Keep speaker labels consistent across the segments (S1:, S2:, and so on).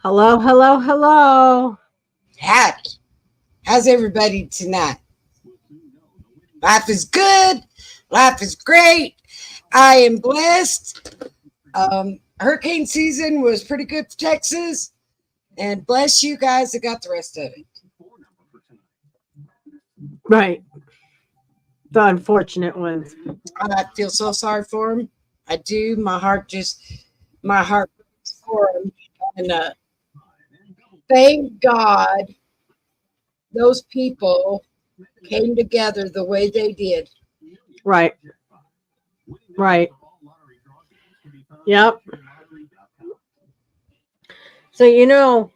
S1: Hello, hello, hello.
S2: Howdy. How's everybody tonight? Life is good. Life is great. I am blessed. Hurricane season was pretty good for Texas. And bless you guys that got the rest of it.
S1: Right. The unfortunate ones.
S2: I feel so sorry for them. I do. My heart breaks for them. And thank God those people came together the way they did.
S1: Right. Right. Yep. So,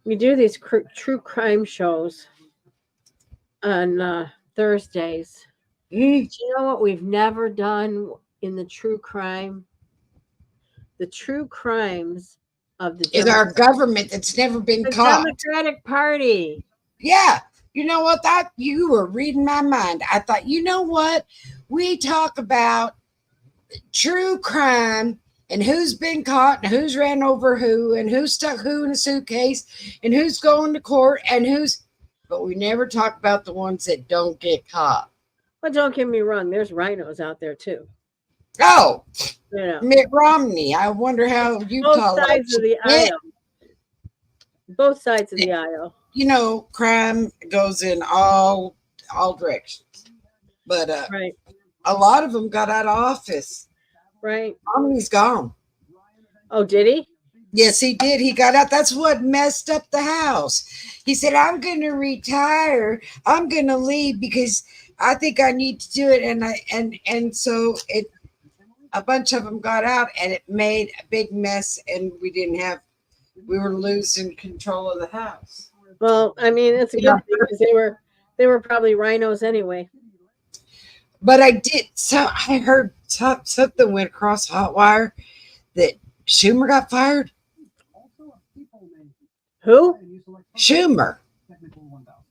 S1: we do these true crime shows on Thursdays.
S2: Mm,
S1: Do you know what we've never done in the true crime? The true crimes of
S2: is our government that's never been
S1: the
S2: caught.
S1: Democratic Party.
S2: Yeah. You know what? That you were reading my mind. I thought, you know what? We talk about true crime and who's been caught and who's ran over who and who stuck who in a suitcase and who's going to court and who's, but we never talk about the ones that don't get caught.
S1: Well, don't get me wrong. There's rhinos out there too.
S2: Oh,
S1: You know,
S2: Mitt Romney. I wonder how
S1: both
S2: Utah
S1: sides
S2: likes
S1: of the
S2: it.
S1: aisle. Both sides of the aisle.
S2: You know, crime goes in all directions, but
S1: Right.
S2: a lot of them got out of office.
S1: Right.
S2: Romney's gone.
S1: Oh, did he?
S2: Yes, he did. He got out. That's what messed up the House. He said, "I'm going to retire. I'm going to leave because I think I need to do it." And so it, a bunch of them got out, and it made a big mess. And we were losing control of the House.
S1: Well, I mean, it's a good
S2: Yeah.
S1: thing because they were probably rhinos anyway.
S2: But I did. So I heard something went across Hotwire that Schumer got fired.
S1: Who?
S2: Schumer.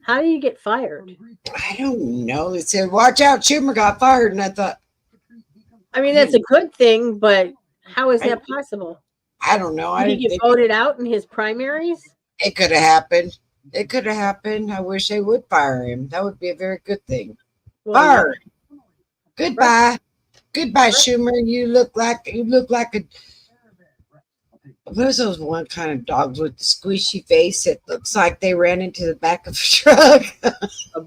S1: How do you get fired?
S2: I don't know. It said, "Watch out, Schumer got fired," and I thought,
S1: I mean, that's a good thing, but how is that possible?
S2: I don't know. I
S1: Did
S2: didn't
S1: he get
S2: think
S1: voted out in his primaries?
S2: it could have happened. It could have happened. I wish they would fire him. That would be a very good thing.
S1: Well,
S2: Fire him.
S1: right.
S2: Goodbye. Goodbye, Schumer. You look like a what is those one kind of dogs with the squishy face that looks like they ran into the back of a truck?
S1: A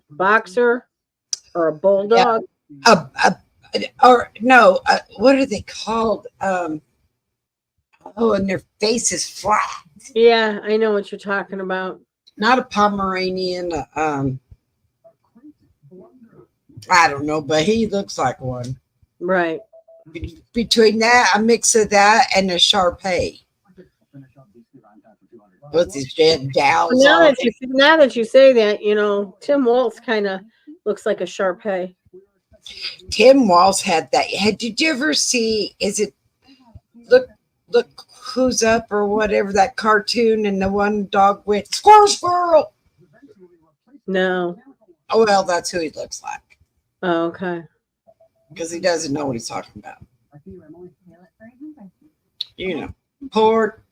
S1: boxer or a
S2: Yeah.
S1: bulldog?
S2: Or no, what are they called? Oh, and their face is flat.
S1: Yeah, I know what you're talking about.
S2: Not a Pomeranian. I don't know, but he looks like one.
S1: Right.
S2: Between that, a mix of that and a Shar-Pei. With his jet jowls
S1: Now
S2: on.
S1: that you say that, Tim Walz kind of looks like a Shar-Pei.
S2: Tim Walz had that. Did you ever see? Is it look who's up or whatever that cartoon and the one dog went squirrel?
S1: No.
S2: Oh well, that's who he looks like
S1: Oh, okay.
S2: because he doesn't know what he's talking about. You know, poor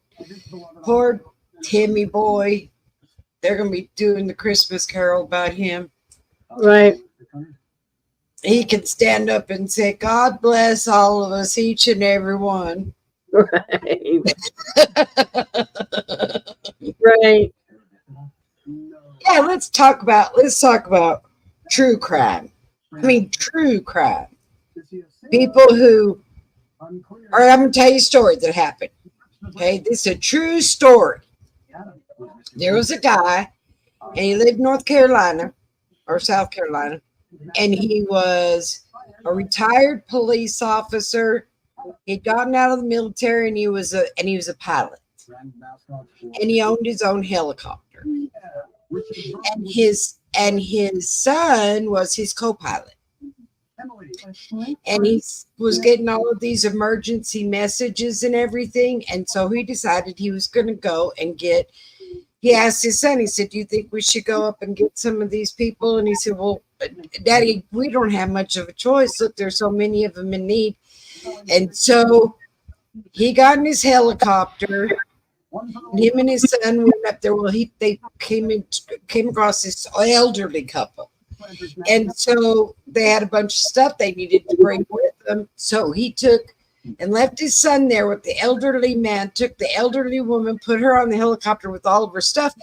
S2: Timmy boy. They're gonna be doing the Christmas Carol about him.
S1: Right.
S2: He can stand up and say, "God bless all of us, each and every one."
S1: Right. Right.
S2: Yeah, let's talk about true crime. I mean, true crime. People who, or I'm gonna tell you a story that happened. Okay, this is a true story. There was a guy, and he lived in North Carolina or South Carolina, and he was a retired police officer. He'd gotten out of the military, and he was a pilot, and he owned his own helicopter. And his son was his co-pilot, and he was getting all of these emergency messages and everything. And so he decided he was going to go and get. He asked his son. He said, "Do you think we should go up and get some of these people?" And he said, "Well, Daddy, we don't have much of a choice. Look, there's so many of them in need." And so he got in his helicopter. Him and his son went up there. Well, they came across this elderly couple, and so they had a bunch of stuff they needed to bring with them. So he took and left his son there with the elderly man. Took the elderly woman, put her on the helicopter with all of her stuff,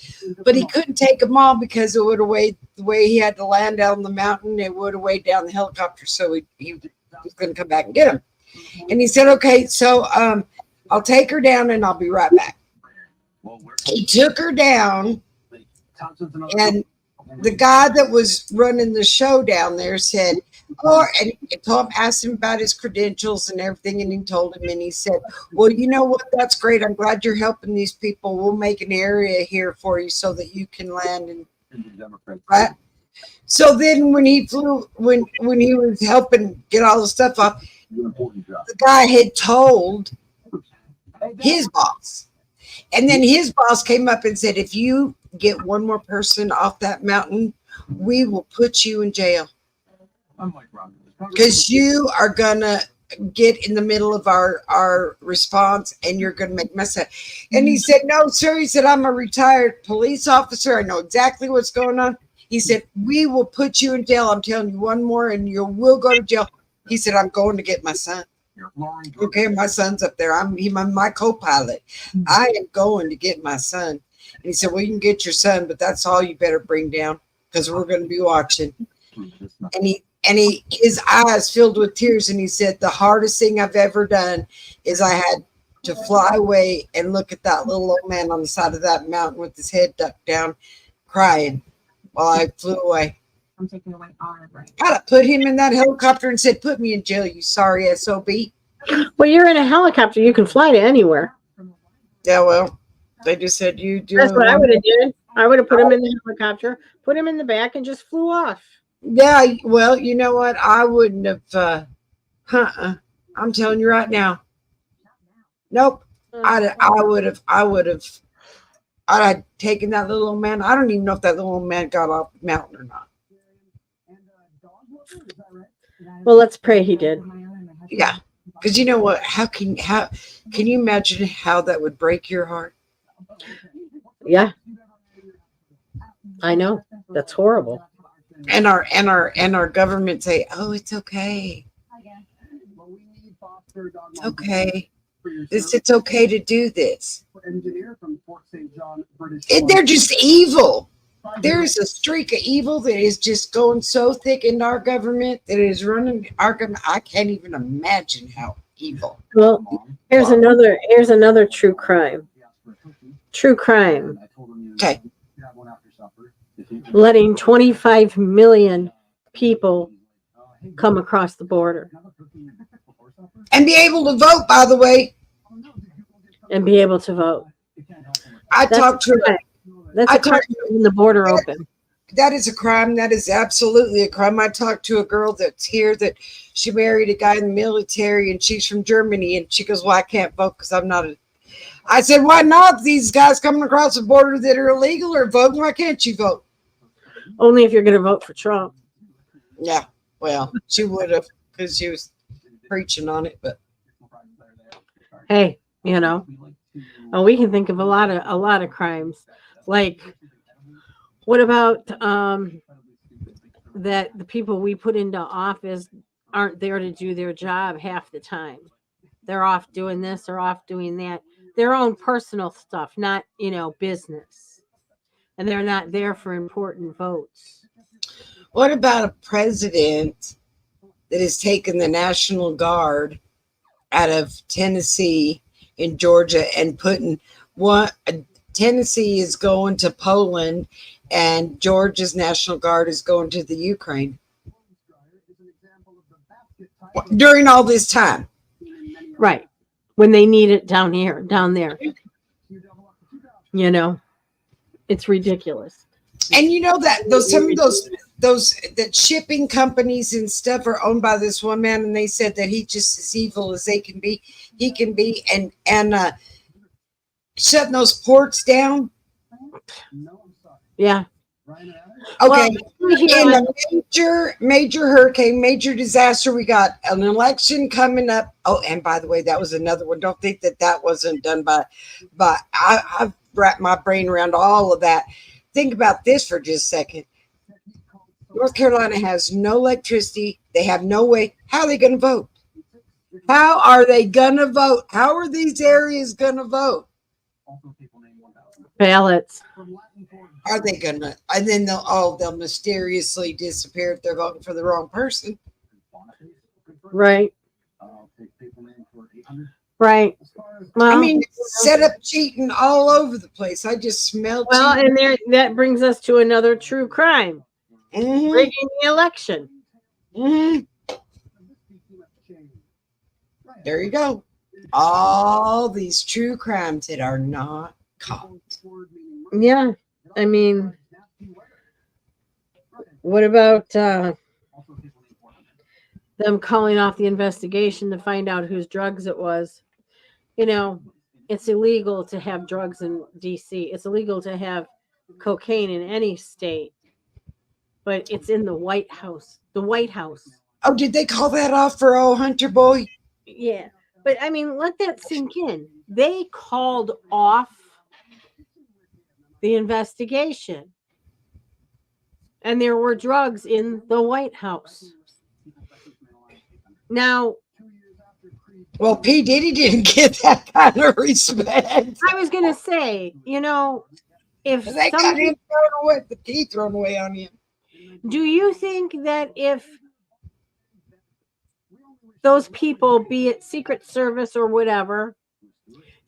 S2: but he couldn't take them all because it would have weighed the way he had to land down the mountain. It would have weighed down the helicopter, so he was going to come back and get him. And he said, "Okay, so I'll take her down and I'll be right back." He took her down, and the guy that was running the show down there said, "Oh," and Tom asked him about his credentials and everything, and he told him, and he said, "Well, you know what? That's great. I'm glad you're helping these people. We'll make an area here for you so that you can land." And right. So then, when he flew, when he was helping get all the stuff off, the guy had told his boss. And then his boss came up and said, "If you get one more person off that mountain, we will put you in jail because you are going to get in the middle of our response and you're going to make mess up." And he said, "No, sir." He said, "I'm a retired police officer. I know exactly what's going on." He said, "We will put you in jail. I'm telling you one more and you will go to jail." He said, "I'm going to get my son." Okay, my son's up there. I'm my co-pilot. I am going to get my son. And he said, "Well, you can get your son, but that's all you better bring down because we're going to be watching." And his eyes filled with tears, and he said, "The hardest thing I've ever done is I had to fly away and look at that little old man on the side of that mountain with his head ducked down, crying while I flew away."
S3: I'm taking away our brain.
S2: I'd have put him in that helicopter and said, "Put me in jail, you sorry SOB."
S1: Well, you're in a helicopter. You can fly to anywhere.
S2: Yeah, well, they just said you do.
S1: That's what I would have did. I would have put him in the helicopter, put him in the back, and just flew off.
S2: Yeah, well, you know what? I wouldn't have. I'm telling you right now. Nope. I would have. I'd have taken that little old man. I don't even know if that little old man got off the mountain or not.
S1: Well, let's pray he did.
S2: Yeah, because you know what? How can you imagine how that would break your heart?
S1: Yeah, I know. That's horrible.
S2: And our government say, "Oh, it's okay. It's okay. It's okay to do this." They're just evil. There is a streak of evil that is just going so thick in our government that is running our government. I can't even imagine how evil.
S1: Well, here's another true crime. True crime.
S2: Okay.
S1: Letting 25 million people come across the border
S2: And be able to vote, by the way.
S1: and be able to vote.
S2: I
S1: That's
S2: talked to
S1: crime. That's a crime when the border open.
S2: That is a crime. That is absolutely a crime. I talked to a girl that's here that she married a guy in the military and she's from Germany. And she goes, "Well, I can't vote because I'm not a." I said, "Why not? These guys coming across the border that are illegal are voting. Why can't you vote?"
S1: Only if you're going to vote for Trump.
S2: Yeah, well, she would have because she was preaching on it. But
S1: Hey, you know, we can think of a lot of crimes. Like, what about that the people we put into office aren't there to do their job half the time? They're off doing this or off doing that. Their own personal stuff, not, business. And they're not there for important votes.
S2: what about a president that has taken the National Guard out of Tennessee and Georgia and putting Tennessee is going to Poland and Georgia's National Guard is going to the Ukraine during all this time?
S1: Right. When they need it down there. It's ridiculous.
S2: And you know that some of those that shipping companies and stuff are owned by this one man, and they said that he's just as evil as they can be. He can be and shutting those ports down.
S1: Yeah.
S2: Okay.
S1: Well, here
S2: In
S1: on-
S2: a major hurricane, major disaster, we got an election coming up. Oh, and by the way, that was another one. Don't think that wasn't done by I've wrapped my brain around all of that. Think about this for just a second. North Carolina has no electricity. They have no way. How are they going to vote? How are they going to vote? How are these areas going to vote?
S1: ballots.
S2: Are they going to? And then they'll mysteriously disappear if they're voting for the wrong person.
S1: Right. Right. Well,
S2: I mean, set up cheating all over the place. I just smell
S1: well,
S2: cheating.
S1: and there that brings us to another true crime:
S2: Mhm,
S1: rigging the election.
S2: mhm. There you go. All these true crimes that are not caught.
S1: Yeah, I mean, what about them calling off the investigation to find out whose drugs it was? You know, it's illegal to have drugs in DC. It's illegal to have cocaine in any state, but it's in the White House. The White House.
S2: Oh, did they call that off for old Hunter Boy?
S1: Yeah. But I mean, let that sink in. They called off the investigation. And there were drugs in the White House. Now,
S2: Well, P. Diddy didn't get that kind of respect.
S1: I was going to say, you know, if
S2: They got
S1: somebody,
S2: him thrown away, the key thrown away on him.
S1: do you think that if those people, be it Secret Service or whatever,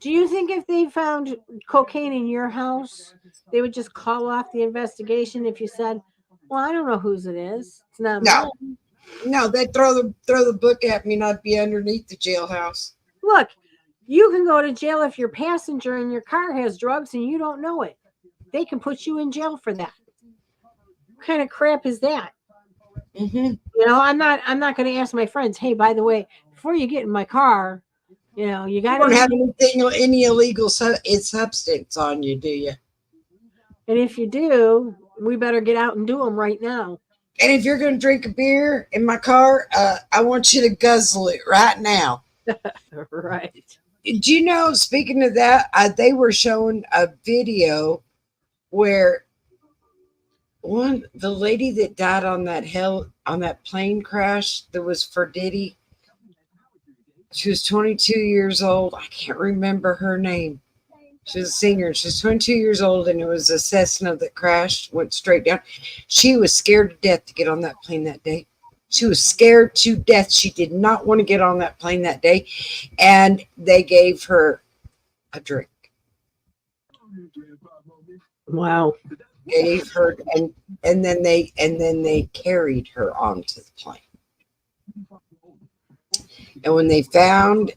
S1: do you think if they found cocaine in your house, they would just call off the investigation if you said, well, I don't know whose it is. It's not
S2: No.
S1: mine.
S2: No, they'd throw the book at me and I'd be underneath the jailhouse.
S1: Look, you can go to jail if your passenger in your car has drugs and you don't know it. They can put you in jail for that. What kind of crap is that?
S2: Mm-hmm.
S1: You know, I'm not going to ask my friends, hey, by the way, before you get in my car, you know, you got
S2: You don't have
S1: to.
S2: any illegal substance on you, do you?
S1: And if you do, we better get out and do them right now.
S2: And if you're going to drink a beer in my car, I want you to guzzle it right now.
S1: Right.
S2: Do you know, speaking of that, they were showing a video where the lady that died on that plane crash that was for Diddy, she was 22 years old. I can't remember her name. She was a singer. She's 22 years old, and it was a Cessna that crashed, went straight down. She was scared to death to get on that plane that day. She was scared to death. She did not want to get on that plane that day, and they gave her a drink.
S1: Wow.
S2: Gave her, and then they carried her onto the plane. And when they found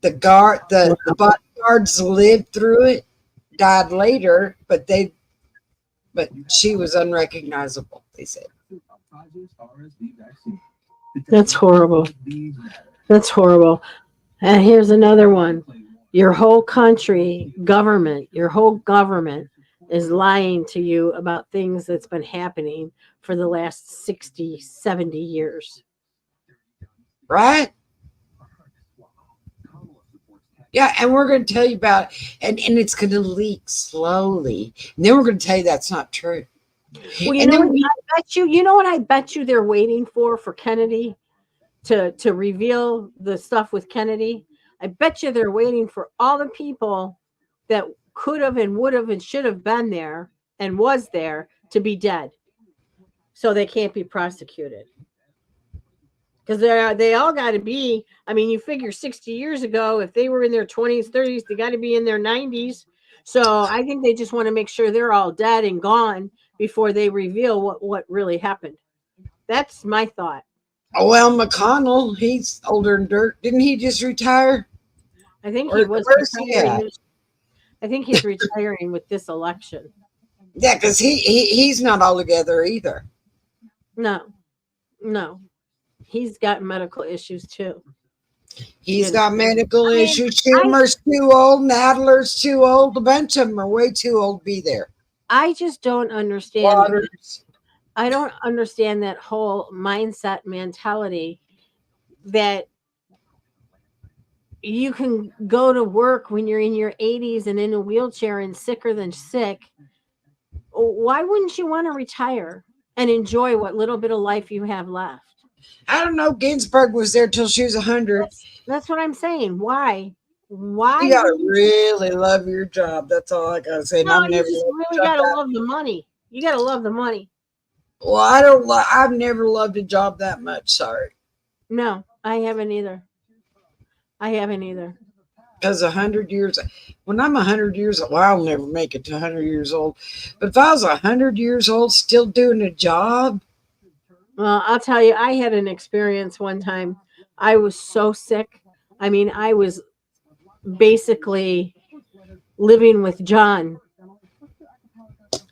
S2: the bodyguards lived through it, died later, but she was unrecognizable, they said.
S1: That's horrible. That's horrible. And here's another one. Your whole country, your whole government is lying to you about things that's been happening for the last 60, 70 years.
S2: Right? Yeah, and we're going to tell you about it, and it's going to leak slowly. And then we're going to tell you that's not true.
S1: Well, you know what I bet you they're waiting for Kennedy to reveal the stuff with Kennedy. I bet you they're waiting for all the people that could have and would have and should have been there and was there to be dead, so they can't be prosecuted. Because they all got to be. I mean, you figure 60 years ago, if they were in their 20s, 30s, they got to be in their 90s. So I think they just want to make sure they're all dead and gone before they reveal what really happened. That's my thought.
S2: Oh, well, McConnell, he's older than dirt. Didn't he just retire?
S1: I think
S2: Or
S1: he was
S2: where's he
S1: retiring.
S2: at?
S1: I think he's retiring with this election.
S2: Yeah, because he's not all together either.
S1: No. He's got medical issues too.
S2: He's got medical issues. Schumer's too old. Nadler's too old. A bunch of them are way too old to be there.
S1: I just don't understand.
S2: Waters.
S1: I don't understand that whole mindset mentality that you can go to work when you're in your 80s and in a wheelchair and sicker than sick. Why wouldn't you want to retire and enjoy what little bit of life you have left?
S2: I don't know. Ginsburg was there till she was 100.
S1: That's what I'm saying. Why? Why?
S2: You gotta really love your job. That's all I gotta say. And
S1: No,
S2: I've
S1: you
S2: never.
S1: just really gotta love the money. You gotta love the money.
S2: Well, I don't. I've never loved a job that much. Sorry.
S1: No, I haven't either. I haven't either.
S2: Because 100 years, when I'm 100 years old, well, I'll never make it to 100 years old. But if I was 100 years old still doing a job,
S1: Well, I'll tell you, I had an experience one time. I was so sick. I mean, I was basically living with John.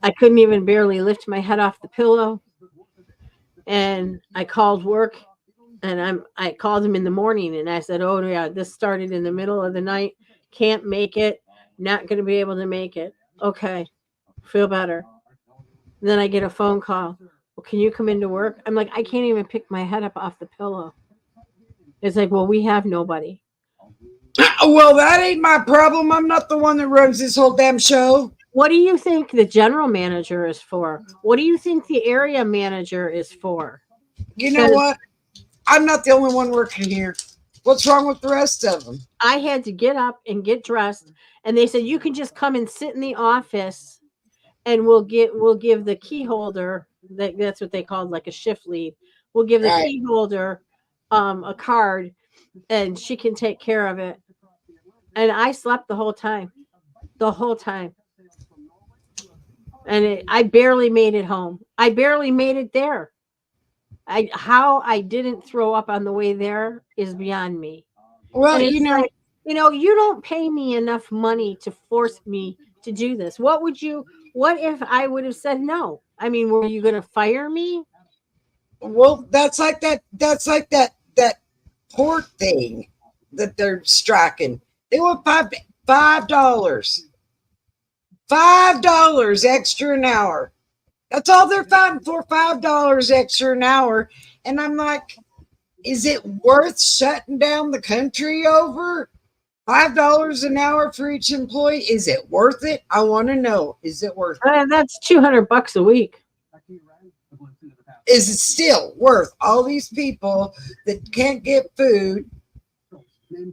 S1: I couldn't even barely lift my head off the pillow. And I called work, and I called him in the morning, and I said, "Oh yeah, this started in the middle of the night. Can't make it. Not going to be able to make it." Okay, feel better. And then I get a phone call. Well, can you come into work? I'm like, I can't even pick my head up off the pillow. It's like, well, we have nobody.
S2: well, that ain't my problem. I'm not the one that runs this whole damn show.
S1: What do you think the general manager is for? What do you think the area manager is for?
S2: You know what? I'm not the only one working here. What's wrong with the rest of them?
S1: I had to get up and get dressed, and they said you can just come and sit in the office, and we'll give the key holder, that's what they called, like a shift lead. We'll give the key holder a card, and she can take care of it. And I slept the whole time, and I barely made it home. I barely made it there. How I didn't throw up on the way there is beyond me.
S2: Well,
S1: you don't pay me enough money to force me to do this. What if I would have said no? I mean, were you going to fire me?
S2: Well, that's like that port thing that they're striking. They want $5 extra an hour. That's all they're fighting for, $5 extra an hour. And I'm like, is it worth shutting down the country over? $5 an hour for each employee? Is it worth it? I want to know. Is it worth it?
S1: That's $200 a week.
S2: Is it still worth all these people that can't get food,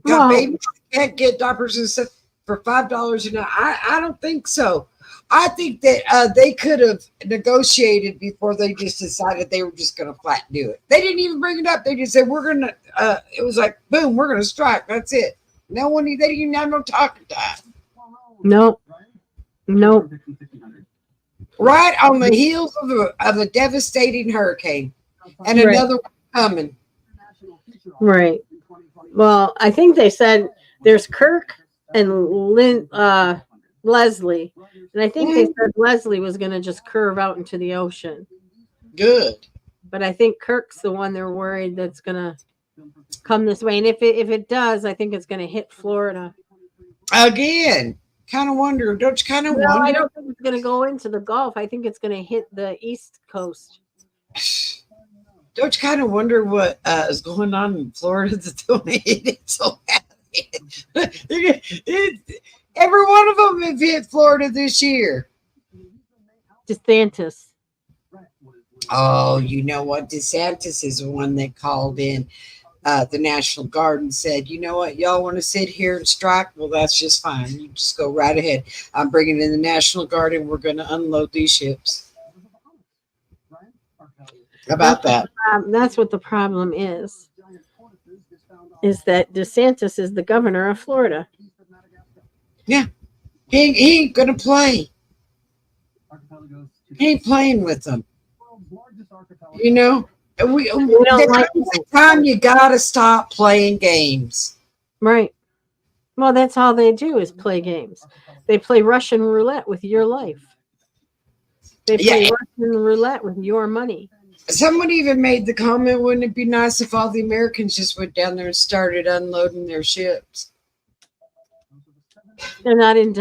S2: got babies, can't get diapers and stuff for $5 an hour? I don't think so. I think that they could have negotiated before they just decided they were just going to flat do it. They didn't even bring it up. They just said, we're going to, it was like, boom, we're going to strike. That's it. They didn't even have no talking time.
S1: No.
S2: Right on the heels of a devastating hurricane and another one coming.
S1: Right. Well, I think they said there's Kirk and Leslie. And I think they said Leslie was going to just curve out into the ocean.
S2: Good.
S1: But I think Kirk's the one they're worried that's going to come this way. And if it does, I think it's going to hit Florida. Again.
S2: Kind of wonder. Don't you kind of wonder?
S1: I don't think it's going to go into the Gulf. I think it's going to hit the East Coast.
S2: Don't you kind of wonder what is going on in Florida that's going to hit it so bad? Every one of them have hit Florida this year.
S1: DeSantis.
S2: Oh, you know what? DeSantis is the one that called in the National Guard and said, you know what? Y'all want to sit here and strike? Well, that's just fine. You just go right ahead. I'm bringing in the National Guard and we're going to unload these ships. How about that?
S1: That's what the problem is that DeSantis is the governor of Florida.
S2: Yeah. He ain't going to play. He ain't playing with them. You know? The time you got to stop playing games.
S1: Right. Well, that's all they do is play games. They play Russian roulette with your life. They play Russian roulette with your money.
S2: Someone even made the comment, wouldn't it be nice if all the Americans just went down there and started unloading their ships?
S1: They're not in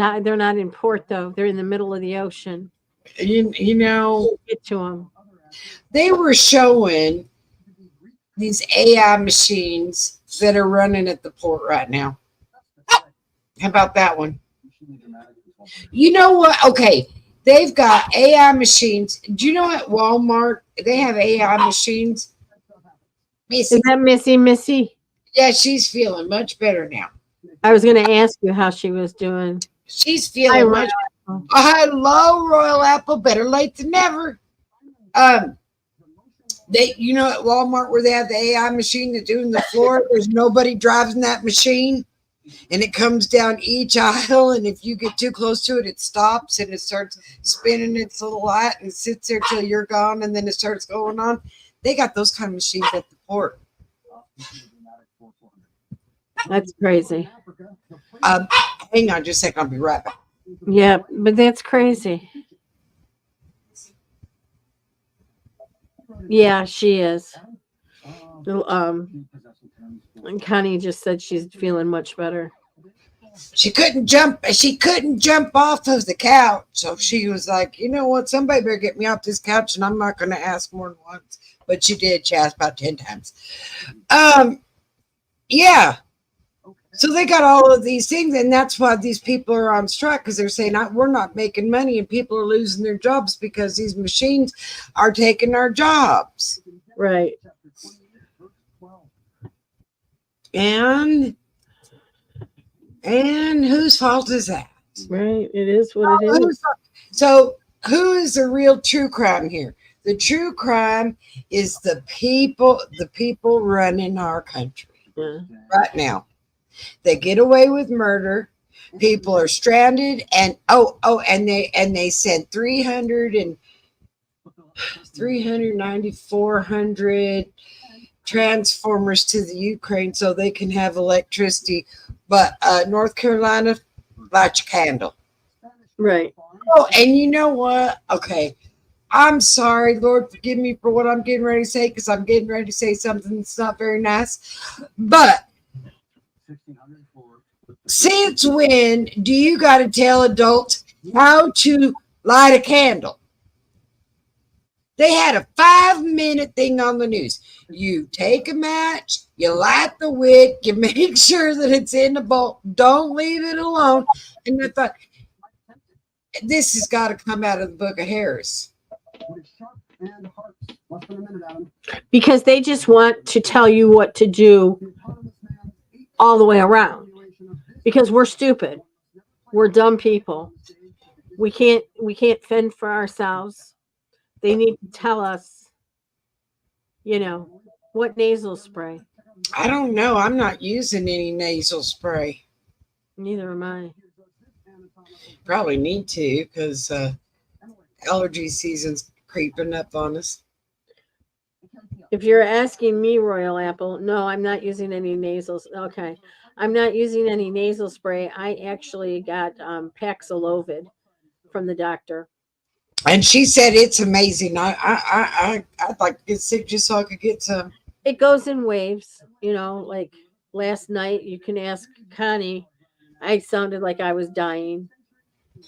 S1: port, though. They're in the middle of the ocean.
S2: you know,
S1: Get to them.
S2: they were showing these AI machines that are running at the port right now. How about that one? You know what? Okay, they've got AI machines. Do you know at Walmart they have AI machines?
S1: Is
S2: Missy,
S1: that Missy?
S2: yeah, she's feeling much better now.
S1: I was going to ask you how she was doing.
S2: She's
S1: Hi,
S2: feeling
S1: Royal
S2: much.
S1: Apple.
S2: Hello, Royal Apple. Better late than never. They, you know, at Walmart where they have the AI machine that's doing the floor. There's nobody driving that machine, and it comes down each aisle. And if you get too close to it, it stops and it starts spinning its little light and sits there till you're gone, and then it starts going on. They got those kind of machines at the port.
S1: That's crazy.
S2: Hang on just a second. I'll be right back.
S1: Yeah, but that's crazy. Yeah, she is. And Connie just said she's feeling much better.
S2: She couldn't jump. She couldn't jump off of the couch, so she was like, "You know what? Somebody better get me off this couch." And I'm not going to ask more than once, but she did. She asked about 10 times. Yeah. So they got all of these things, and that's why these people are on strike because they're saying we're not making money, and people are losing their jobs because these machines are taking our jobs.
S1: Right.
S2: And whose fault is that?
S1: Right. It is what it is.
S2: So who is the real true crime here? The true crime is the people running our country
S1: Yeah.
S2: right now. They get away with murder. People are stranded, and they sent 400 transformers to the Ukraine so they can have electricity. But North Carolina, light your candle.
S1: Right.
S2: Oh, and you know what? Okay. I'm sorry, Lord, forgive me for what I'm getting ready to say because I'm getting ready to say something that's not very nice. But since when do you got to tell adults how to light a candle? They had a 5-minute thing on the news. You take a match, you light the wick, you make sure that it's in the bowl. Don't leave it alone. And I thought, this has got to come out of the book of Harris.
S1: Because they just want to tell you what to do all the way around. Because we're stupid. We're dumb people. We can't fend for ourselves. They need to tell us, what nasal spray.
S2: I don't know. I'm not using any nasal spray.
S1: Neither am I.
S2: Probably need to because allergy season's creeping up on us.
S1: If you're asking me, Royal Apple, no, I'm not using any nasals. Okay. I'm not using any nasal spray. I actually got Paxlovid from the doctor.
S2: And she said it's amazing. I'd like to get sick just so I could get some.
S1: It goes in waves, like last night. You can ask Connie. I sounded like I was dying.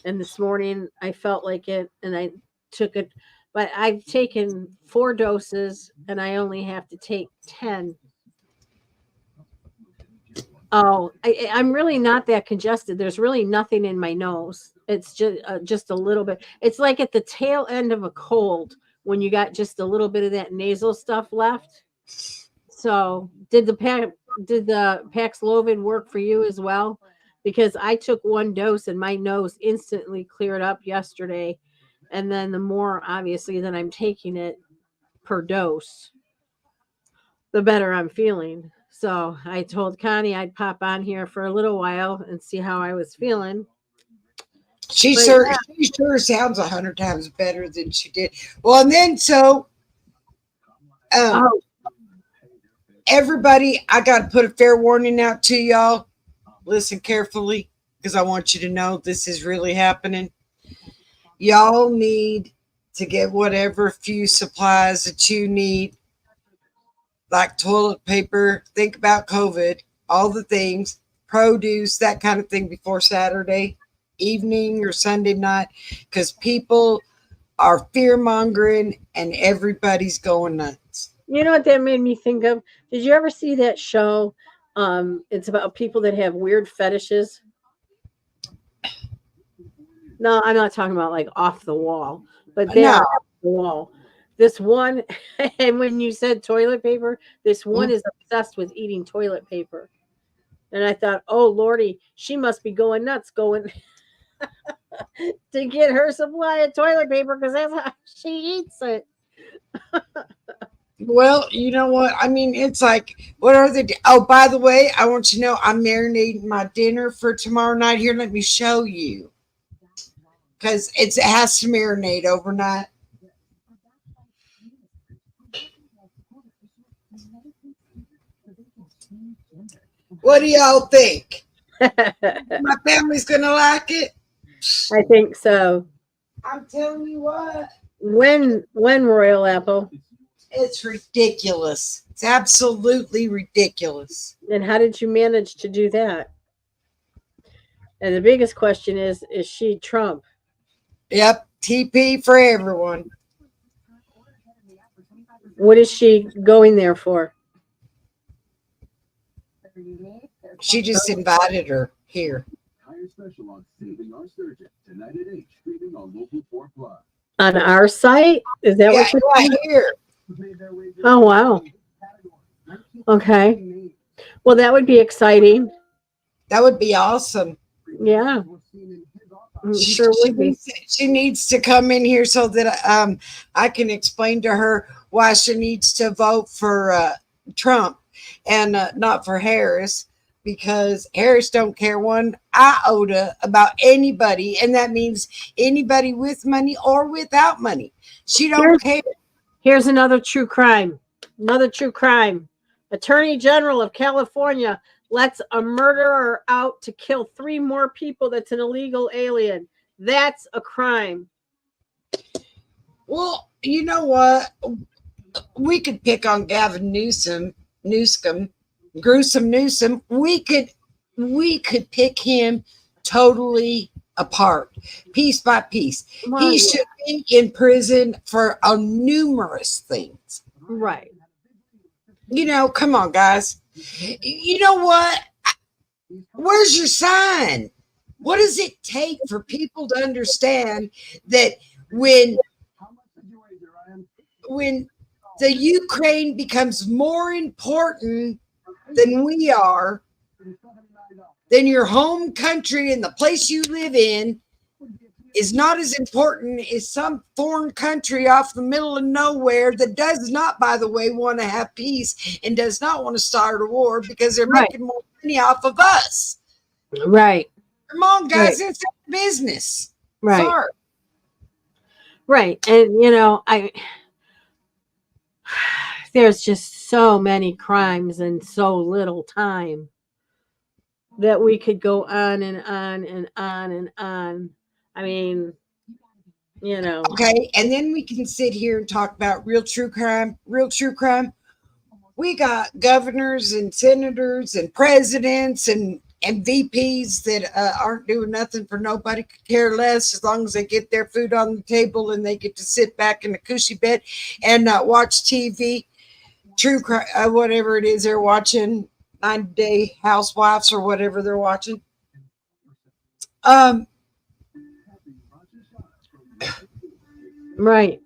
S1: And this morning I felt like it and I took it. But I've taken 4 doses and I only have to take 10. Oh, I'm really not that congested. There's really nothing in my nose. It's just a little bit. It's like at the tail end of a cold when you got just a little bit of that nasal stuff left. So, did the Paxlovid work for you as well? Because I took 1 dose and my nose instantly cleared up yesterday, and then the more obviously that I'm taking it per dose, the better I'm feeling. So I told Connie I'd pop on here for a little while and see how I was feeling.
S2: She
S1: But
S2: sure sounds 100 times better than she did. Well, and then
S1: Oh,
S2: everybody, I got to put a fair warning out to y'all. Listen carefully because I want you to know this is really happening. Y'all need to get whatever few supplies that you need, like toilet paper. Think about COVID, all the things, produce, that kind of thing before Saturday evening or Sunday night, because people are fear mongering and everybody's going nuts.
S1: You know what that made me think of? Did you ever see that show? It's about people that have weird fetishes. No, I'm not talking about like off the wall, but they are
S2: No.
S1: off the wall. This one, and when you said toilet paper, this one is obsessed with eating toilet paper. And I thought, oh Lordy, she must be going nuts, going to get her supply of toilet paper because that's how she eats it.
S2: Well, you know what? I mean, it's like, what are they? Oh, by the way, I want you to know I'm marinating my dinner for tomorrow night. Here, let me show you. Because it has to marinate overnight. What do y'all think? My family's going to like it?
S1: I think so.
S2: I'm telling you what.
S1: When Royal Apple?
S2: It's ridiculous. It's absolutely ridiculous.
S1: And how did you manage to do that? And the biggest question is she Trump?
S2: Yep. TP for everyone.
S1: What is she going there for?
S2: She just invited her here.
S1: On our site? Is that
S2: Yeah,
S1: what you're
S2: right here.
S1: Oh, wow. Okay. Well, that would be exciting.
S2: That would be awesome.
S1: Yeah. Sure would be.
S2: She needs to come in here so that I can explain to her why she needs to vote for Trump and not for Harris, because Harris don't care one iota about anybody, and that means anybody with money or without money. She don't care.
S1: Here's another true crime. Another true crime. Attorney General of California lets a murderer out to kill 3 more people. That's an illegal alien. That's a crime.
S2: Well, you know what? We could pick on Gavin Newsom. Gruesome Newsom. We could pick him totally apart, piece by piece.
S1: Well,
S2: He should be in prison for numerous things.
S1: right.
S2: You know, come on, guys. You know what? Where's your sign? What does it take for people to understand that when the Ukraine becomes more important than we are, then your home country and the place you live in is not as important as some foreign country off the middle of nowhere that does not, by the way, want to have peace and does not want to start a war because they're making more money off of us.
S1: Right.
S2: Come on, guys, it's a business.
S1: Right.
S2: Sorry.
S1: Right. And there's just so many crimes in so little time that we could go on and on and on and on. I mean,
S2: Okay, and then we can sit here and talk about real true crime. Real true crime. We got governors and senators and presidents and VPs that aren't doing nothing for nobody, could care less as long as they get their food on the table and they get to sit back in a cushy bed and watch TV. True crime, whatever it is they're watching, 90 Day Housewives or whatever they're watching.
S1: Right.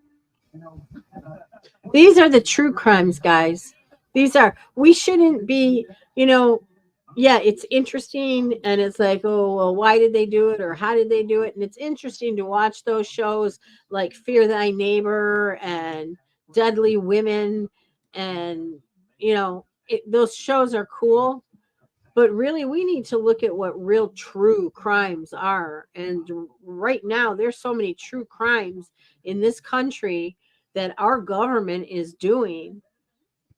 S1: These are the true crimes, guys. We shouldn't be, yeah, it's interesting and it's like, oh, well, why did they do it or how did they do it? And it's interesting to watch those shows like Fear Thy Neighbor and Deadly Women. And, those shows are cool. But really, we need to look at what real true crimes are. And right now, there's so many true crimes in this country that our government is doing.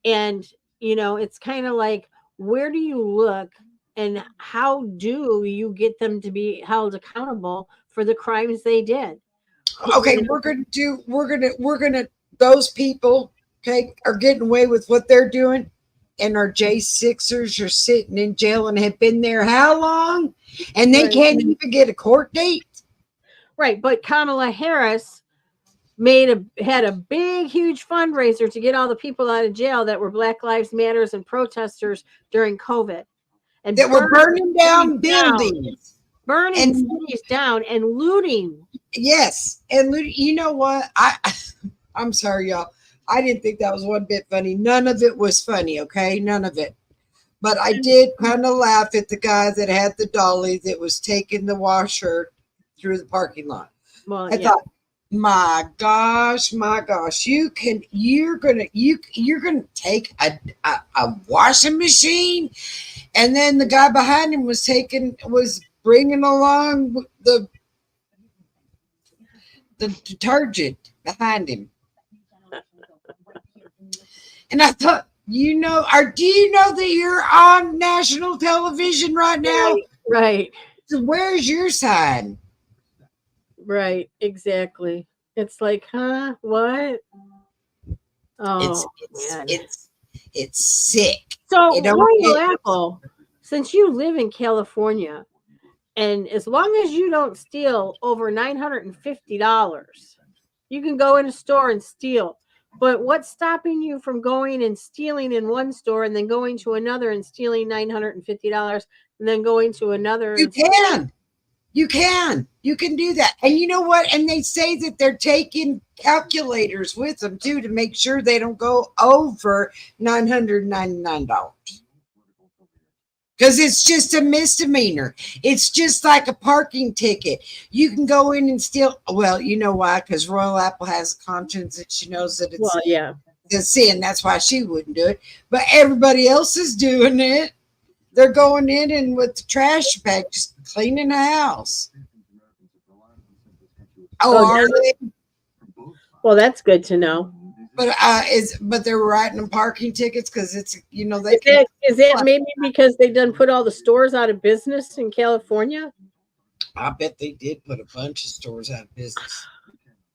S1: And, it's kind of like, where do you look and how do you get them to be held accountable for the crimes they did?
S2: Okay, those people, okay, are getting away with what they're doing. And our J6ers are sitting in jail and have been there how long? And they can't even get a court date.
S1: Right. But Kamala Harris had a big, huge fundraiser to get all the people out of jail that were Black Lives Matters and protesters during COVID, and
S2: That were burning down
S1: cities down,
S2: buildings.
S1: burning
S2: And-
S1: cities down, and looting.
S2: Yes. And you know what? I'm sorry, y'all. I didn't think that was one bit funny. None of it was funny, okay? None of it. But I did kind of laugh at the guy that had the dolly that was taking the washer through the parking lot.
S1: Well,
S2: I
S1: yeah.
S2: thought, my gosh, you're gonna take a washing machine, and then the guy behind him was bringing along the detergent behind him. And I thought, do you know that you're on national television right now?
S1: Right.
S2: So where's your sign?
S1: Right, exactly. It's like, huh? What? Oh, man.
S2: It's sick.
S1: So,
S2: you know,
S1: Royal Apple, since you live in California, and as long as you don't steal over $950, you can go in a store and steal. But what's stopping you from going and stealing in one store and then going to another and stealing $950 and then going to another?
S2: You can do that. And you know what? And they say that they're taking calculators with them too to make sure they don't go over $999. Because it's just a misdemeanor. It's just like a parking ticket. You can go in and steal. Well, you know why? Because Royal Apple has a conscience that she knows that it's a sin. That's why she wouldn't do it. But everybody else is doing it. They're going in and with the trash bag, just cleaning the house. Are they?
S1: Well, that's good to know.
S2: But they're writing them parking tickets because it's they
S1: is it maybe because they done put all the stores out of business in California?
S2: I bet they did put a bunch of stores out of business.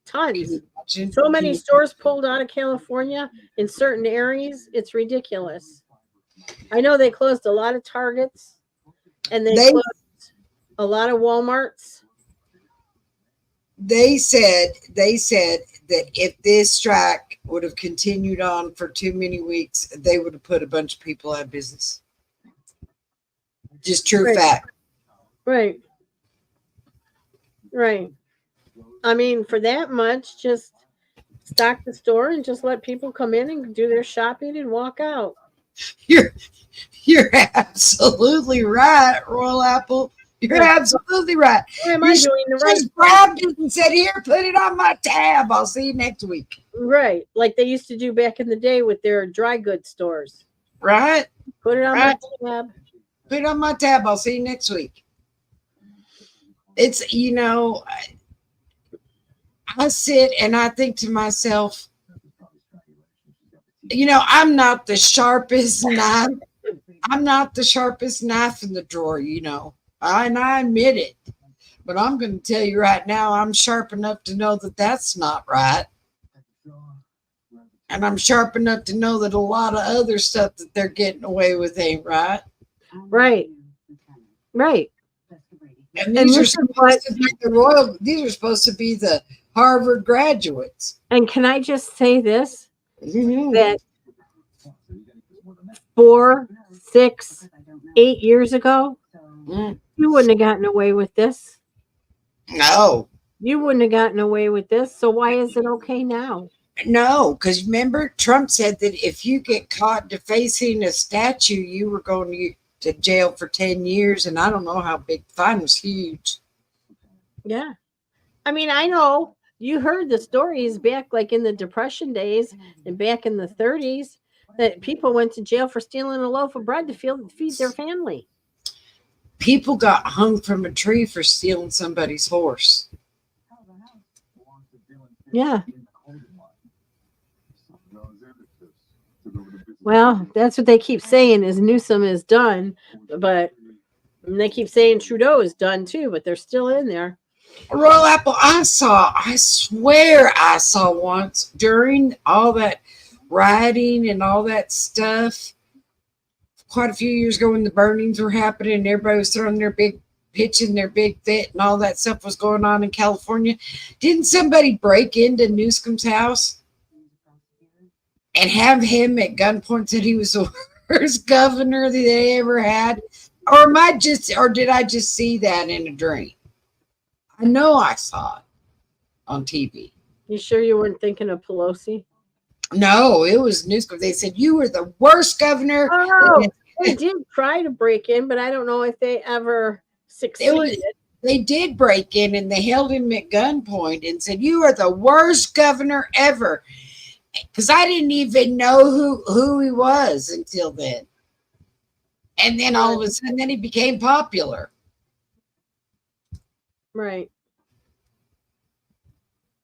S1: Tons. So many stores pulled out of California in certain areas. It's ridiculous. I know they closed a lot of Targets and they closed a lot of Walmarts.
S2: They said that if this strike would have continued on for too many weeks, they would have put a bunch of people out of business. Just true fact.
S1: Right. I mean, for that much, just stock the store and just let people come in and do their shopping and walk out.
S2: You're absolutely right, Royal Apple. You're absolutely right.
S1: Why am I doing the right
S2: thing? Grabbed it and said, "Here, put it on my tab. I'll see you next week."
S1: Right, like they used to do back in the day with their dry goods stores.
S2: Right.
S1: Put it on my tab.
S2: Put it on my tab. I'll see you next week. It's I sit and I think to myself, I'm not the sharpest knife. I'm not the sharpest knife in the drawer, and I admit it. But I'm going to tell you right now, I'm sharp enough to know that that's not right. And I'm sharp enough to know that a lot of other stuff that they're getting away with ain't right.
S1: Right.
S2: And these are supposed to be the Harvard graduates.
S1: And can I just say this?
S2: Mm-hmm.
S1: That 4, 6, 8 years ago, you wouldn't have gotten away with this.
S2: No.
S1: You wouldn't have gotten away with this. So why is it okay now?
S2: No, because remember, Trump said that if you get caught defacing a statue, you were going to jail for 10 years. And I don't know how big. The fine was huge.
S1: Yeah. I mean, I know you heard the stories back like in the Depression days and back in the 30s that people went to jail for stealing a loaf of bread to feed their family.
S2: People got hung from a tree for stealing somebody's horse.
S1: Yeah. Well, that's what they keep saying is Newsom is done, but they keep saying Trudeau is done too, but they're still in there.
S2: Royal Apple, I swear I saw once during all that rioting and all that stuff, quite a few years ago when the burnings were happening and everybody was throwing their big pitching their big fit and all that stuff was going on in California, didn't somebody break into Newsom's house and have him at gunpoint that he was the worst governor that they ever had? Or did I just see that in a dream? I know I saw it on TV.
S1: You sure you weren't thinking of Pelosi?
S2: No, it was Newsom. They said you were the worst governor.
S1: Oh, they did try to break in, but I don't know if they ever succeeded.
S2: They did break in and they held him at gunpoint and said, "You are the worst governor ever." Because I didn't even know who he was until then. And then all of a sudden, then he became popular.
S1: Right.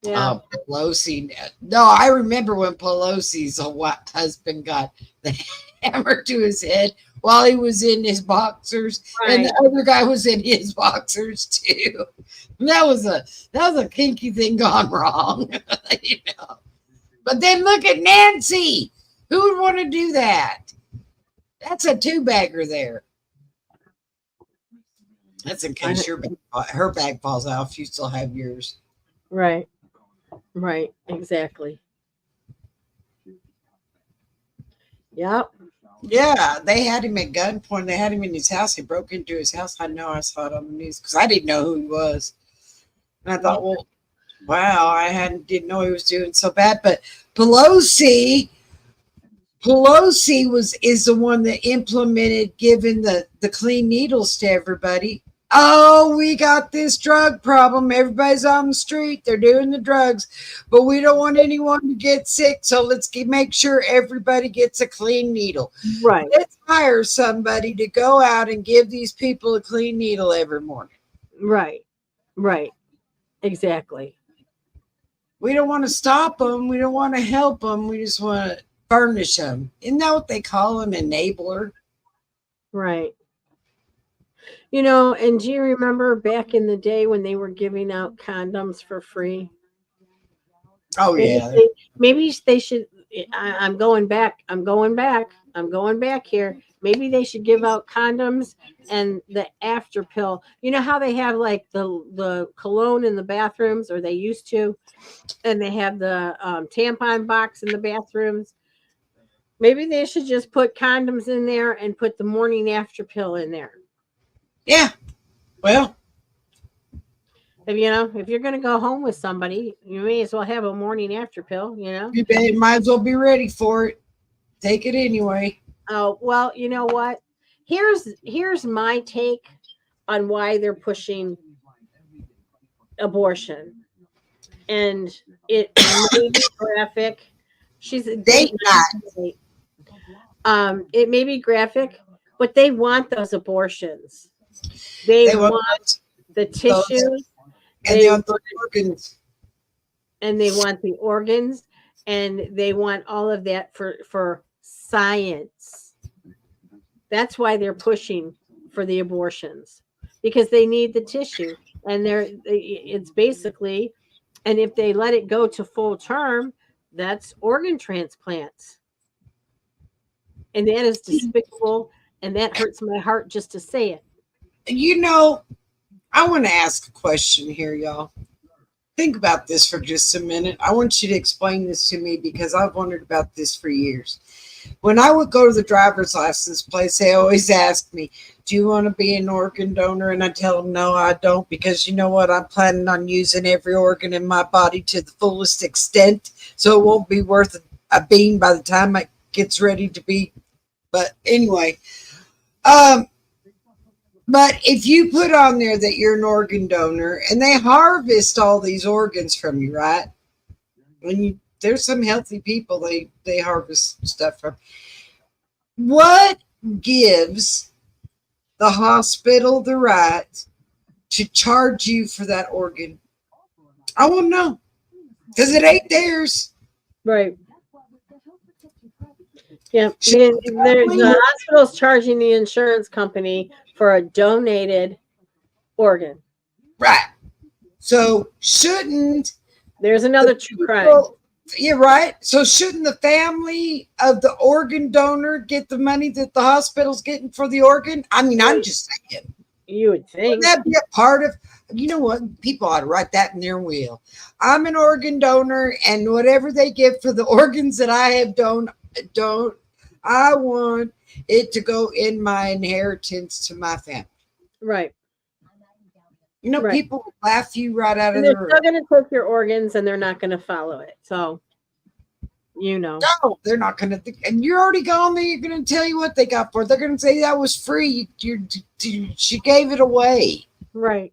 S1: Yeah.
S2: Pelosi. No, I remember when Pelosi's husband got the hammer to his head while he was in his boxers, and the other guy was in his boxers too. That was a kinky thing gone wrong, you know. But then look at Nancy. Who would want to do that? That's a two-bagger there. That's in case her bag falls off. You still have yours.
S1: Right. Right. Exactly. Yep.
S2: Yeah, they had him at gunpoint. They had him in his house. He broke into his house. I know I saw it on the news because I didn't know who he was. And I thought, well, wow, didn't know he was doing so bad. But Pelosi is the one that implemented giving the clean needles to everybody. Oh, we got this drug problem. Everybody's on the street. They're doing the drugs, but we don't want anyone to get sick. So let's make sure everybody gets a clean needle.
S1: Right.
S2: Let's hire somebody to go out and give these people a clean needle every morning.
S1: Right. Right. Exactly.
S2: We don't want to stop them. We don't want to help them. We just want to furnish them. Isn't that what they call an enabler?
S1: Right. You know, and do you remember back in the day when they were giving out condoms for free?
S2: Oh, yeah.
S1: Maybe they should. I'm going back here. Maybe they should give out condoms and the after pill. You know how they have like the cologne in the bathrooms, or they used to, and they have the tampon box in the bathrooms. Maybe they should just put condoms in there and put the morning after pill in there.
S2: Yeah. Well,
S1: if you're going to go home with somebody, you may as well have a morning after pill, you know?
S2: You might as well be ready for it. Take it anyway.
S1: Oh, well, you know what? Here's my take on why they're pushing abortion. And it may be graphic. It may be graphic, but they want those abortions. They want the tissues,
S2: and they want the organs,
S1: and they want the organs, and they want all of that for science. That's why they're pushing for the abortions, because they need the tissue, and it's basically, and if they let it go to full term, that's organ transplants, and that is despicable, and that hurts my heart just to say it.
S2: You know, I want to ask a question here, y'all. Think about this for just a minute. I want you to explain this to me because I've wondered about this for years. When I would go to the driver's license place, they always ask me, do you want to be an organ donor? And I tell them, no, I don't, because you know what? I'm planning on using every organ in my body to the fullest extent, so it won't be worth a bean by the time it gets ready to be. But anyway, but if you put on there that you're an organ donor and they harvest all these organs from you, right? There's some healthy people they harvest stuff from. What gives the hospital the right to charge you for that organ? I want to know, because it ain't theirs.
S1: Right. Yeah. The hospital's charging the insurance company for a donated organ.
S2: Right. So there's
S1: another true crime.
S2: You're right. So shouldn't the family of the organ donor get the money that the hospital's getting for the organ? I mean, I'm just saying.
S1: You would think.
S2: Wouldn't that be a part of, you know what? People ought to write that in their will. I'm an organ donor, and whatever they give for the organs that I have don't I want it to go in my inheritance to my family.
S1: Right.
S2: You know,
S1: Right.
S2: people will laugh you right out of
S1: And
S2: the
S1: they're
S2: room.
S1: still going to take your organs and they're not going to follow it. So, you know.
S2: No, they're not going to. And you're already gone there. You're going to tell you what they got for it. They're going to say that was free. She gave it away.
S1: Right.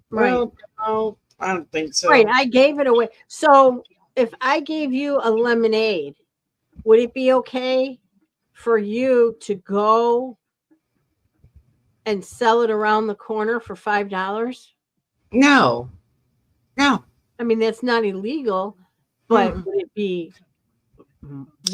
S1: Right.
S2: Well, no, I don't think so.
S1: Right. I gave it away. So if I gave you a lemonade, would it be okay for you to go and sell it around the corner for $5?
S2: No.
S1: I mean, that's not illegal, but
S2: Mm-mm.
S1: would it be?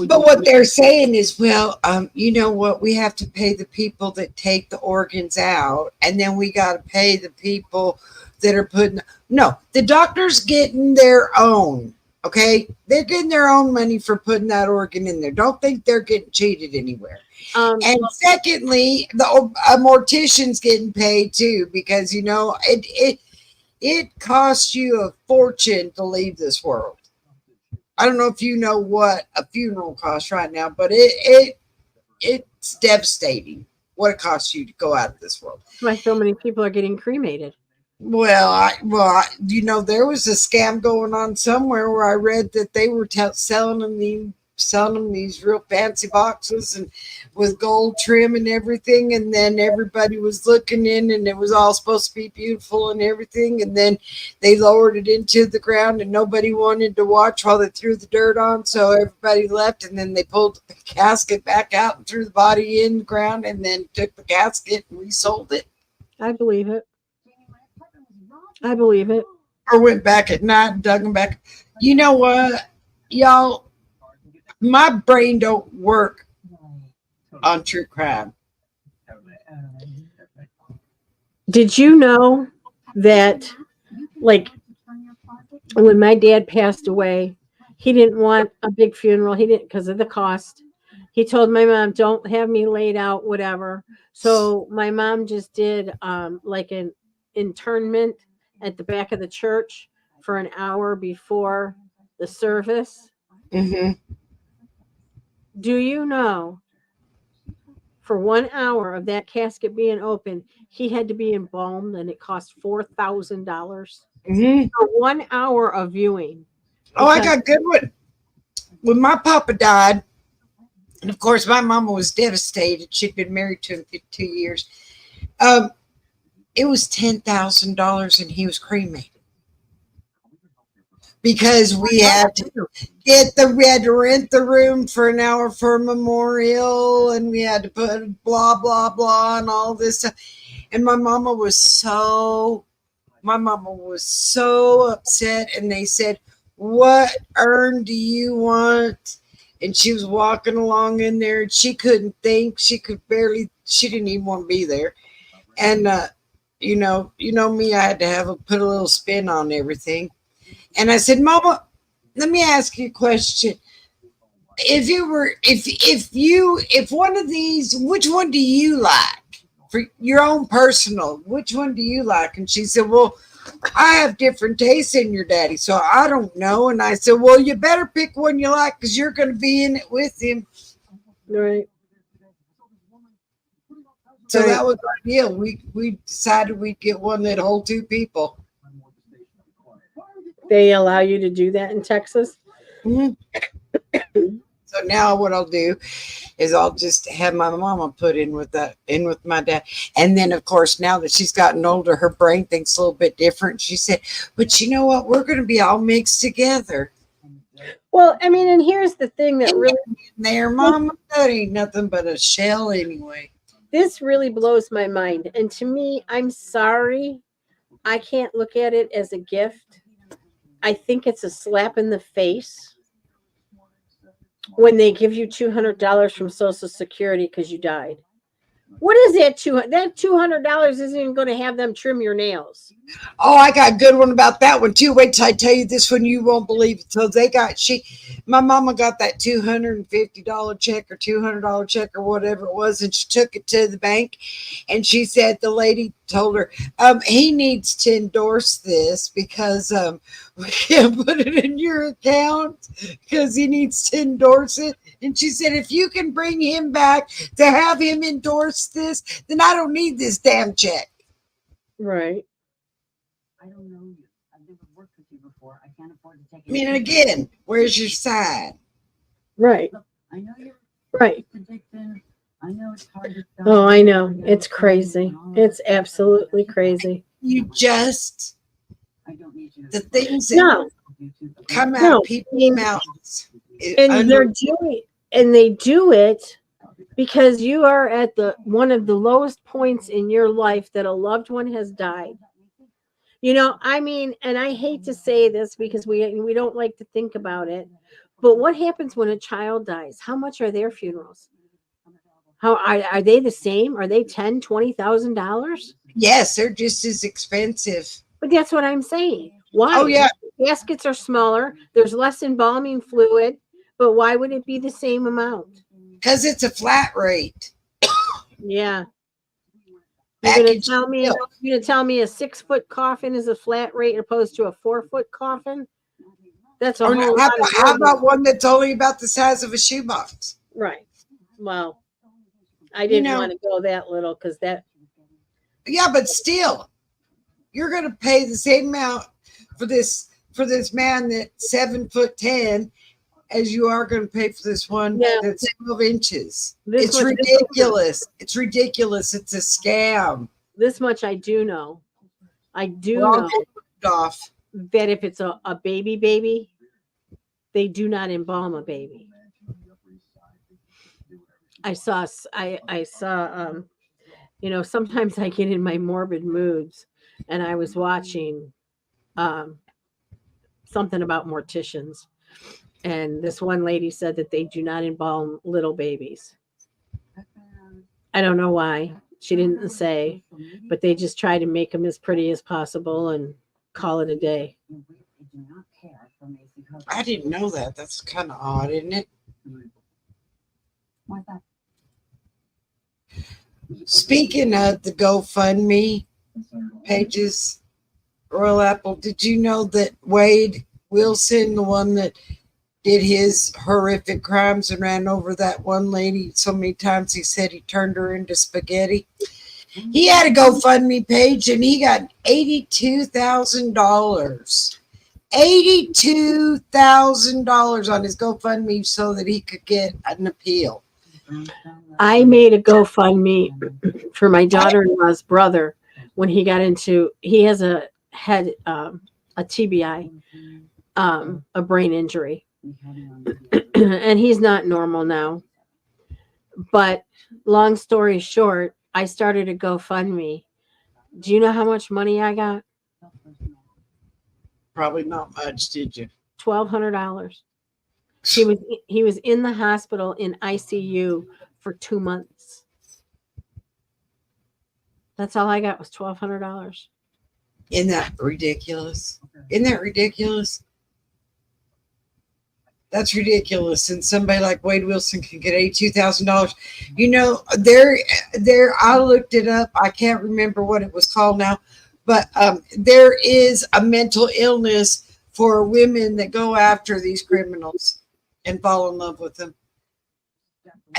S2: But what they're saying is, well, you know what? We have to pay the people that take the organs out, and then we got to pay the people that are putting. No, the doctor's getting their own. Okay, they're getting their own money for putting that organ in there. Don't think they're getting cheated anywhere. And secondly, a mortician's getting paid too, because you know it costs you a fortune to leave this world. I don't know if you know what a funeral costs right now, but it's devastating what it costs you to go out of this world.
S1: why so many people are getting cremated.
S2: Well, you know, there was a scam going on somewhere where I read that they were selling them these real fancy boxes and with gold trim and everything, and then everybody was looking in, and it was all supposed to be beautiful and everything, and then they lowered it into the ground, and nobody wanted to watch while they threw the dirt on, so everybody left, and then they pulled the casket back out and threw the body in the ground, and then took the casket and resold it.
S1: I believe it. I believe it.
S2: Or went back at night and dug them back. You know what, y'all? My brain don't work on true crime.
S1: Did you know that, like, when my dad passed away, he didn't want a big funeral. He didn't, because of the cost. He told my mom, "Don't have me laid out, whatever." So my mom just did like an internment at the back of the church for an hour before the service.
S2: Mm-hmm.
S1: Do you know, for 1 hour of that casket being open, he had to be embalmed, and it cost $4,000
S2: Mm-hmm.
S1: for 1 hour of viewing.
S2: Oh, I got a good one. When my papa died, and of course my mama was devastated. She'd been married to him 52 years. It was $10,000, and he was cremated because we had to rent the room for an hour for a memorial, and we had to put blah blah blah and all this stuff. And my mama was so upset, and they said, "What urn do you want?" And she was walking along in there, and she couldn't think. She didn't even want to be there. And you know me, I had to put a little spin on everything. And I said, "Mama, let me ask you a question. If one of these, which one do you like for your own personal? Which one do you like?" And she said, "Well, I have different tastes in your daddy, so I don't know." And I said, "Well, you better pick one you like, because you're going to be in it with him."
S1: Right.
S2: So
S1: Right.
S2: that was our deal. We decided we'd get one that hold two people.
S1: They allow you to do that in Texas?
S2: Mhm. So now what I'll do is I'll just have my mama put in with my dad. And then, of course, now that she's gotten older, her brain thinks a little bit different. She said, "But you know what? We're going to be all mixed together."
S1: Well, I mean, and here's the thing that really,
S2: There, Mama, that ain't nothing but a shell anyway.
S1: this really blows my mind. And to me, I'm sorry, I can't look at it as a gift. I think it's a slap in the face when they give you $200 from Social Security because you died. What is that? That $200 isn't even going to have them trim your nails.
S2: Oh, I got a good one about that one too. Wait till I tell you this one, you won't believe it. So my mama got that $250 check or $200 check or whatever it was, and she took it to the bank, and she said the lady told her, he needs to endorse this because we can't put it in your account because he needs to endorse it. And she said, if you can bring him back to have him endorse this, then I don't need this damn check.
S1: Right.
S4: I don't know you. I've never worked with you before. I can't afford to take it.
S2: I mean, again, where's your side?
S1: Right.
S4: I know you're
S1: Right.
S4: predicting. I know it's hard to tell.
S1: Oh, I know. It's crazy. It's absolutely crazy.
S2: You just,
S4: I don't need you.
S2: the things that
S1: No.
S2: come out
S1: No.
S2: of people's mouths.
S1: And they do it because you are at one of the lowest points in your life that a loved one has died. You know, I mean, and I hate to say this because we don't like to think about it, but what happens when a child dies? How much are their funerals? How are they the same? Are they $10,000-$20,000?
S2: Yes, they're just as expensive.
S1: But that's what I'm saying. Why?
S2: Oh, yeah.
S1: Caskets are smaller. There's less embalming fluid, but why would it be the same amount?
S2: Because it's a flat rate.
S1: Yeah.
S2: Back
S1: You're
S2: in
S1: gonna tell me a 6-foot coffin is a flat rate opposed to a 4-foot coffin? That's a
S2: Or
S1: whole
S2: how
S1: lot of
S2: how about one that's only about the size of a shoebox?
S1: right. Well, I didn't
S2: know-
S1: want to go that little because that
S2: Yeah, but still, you're going to pay the same amount for this man that's 7'10" as you are going to pay for this one
S1: Yeah.
S2: that's 12 inches.
S1: this
S2: It's
S1: much,
S2: ridiculous. It's ridiculous. It's a scam.
S1: this much I do know. I do
S2: We're all
S1: know
S2: getting ripped off.
S1: that if it's a baby, they do not embalm a baby. I saw, you know, sometimes I get in my morbid moods and I was watching something about morticians. And this one lady said that they do not embalm little babies. I don't know why. She didn't say, but they just try to make them as pretty as possible and call it a day.
S2: I didn't know that. That's kind of odd, isn't it?
S4: What's that?
S2: Speaking of the GoFundMe pages, Royal Apple, did you know that Wade Wilson, the one that did his horrific crimes and ran over that one lady so many times he said he turned her into spaghetti? He had a GoFundMe page and he got $82,000. $82,000 on his GoFundMe so that he could get an appeal.
S1: I made a GoFundMe for my daughter-in-law's brother when he has a TBI, a brain injury. And he's not normal now. But long story short, I started a GoFundMe. Do you know how much money I got?
S2: Probably not much, did you?
S1: $1,200. He was in the hospital in ICU for 2 months. That's all I got was $1,200.
S2: Isn't that ridiculous? Isn't that ridiculous? That's ridiculous. And somebody like Wade Wilson can get $82,000. You know, I looked it up. I can't remember what it was called now, but there is a mental illness for women that go after these criminals and fall in love with them.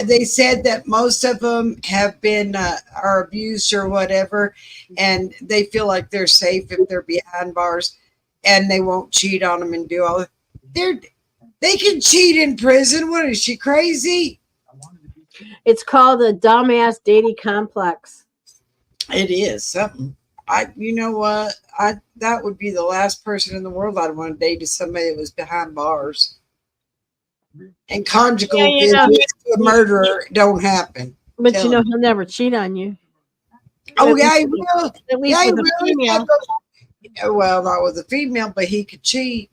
S2: They said that most of them have been are abused or whatever, and they feel like they're safe if they're behind bars, and they won't cheat on them and do all that. They can cheat in prison. What is she, crazy?
S1: It's called a dumbass dating complex.
S2: It is something. You know what? That would be the last person in the world I'd want to date is somebody that was behind bars. And conjugal visits to a murderer don't happen.
S1: But you know he'll never cheat on you.
S2: Oh yeah, he will.
S1: At least
S2: Yeah, he
S1: with a
S2: will.
S1: female.
S2: Well, not with a female, but he could cheat.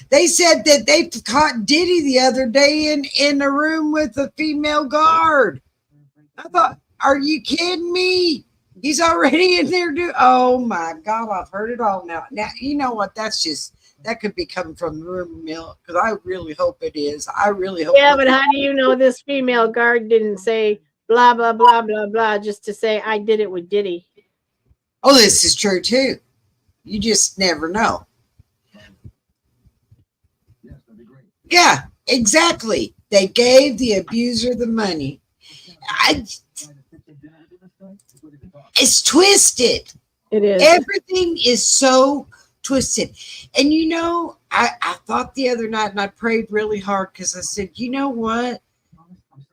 S2: They said that they caught Diddy the other day in a room with a female guard. I thought, Are you kidding me? He's already in there. Oh my God, I've heard it all now. Now you know what? That could be coming from the rumor mill because I really hope it is. I really hope.
S1: Yeah, but how do you know this female guard didn't say blah blah blah blah blah just to say I did it with Diddy?
S2: Oh, this is true too. You just never know. Yeah, exactly. They gave the abuser the money. It's twisted.
S1: It is.
S2: Everything is so twisted. And you know, I thought the other night, and I prayed really hard because I said, you know what?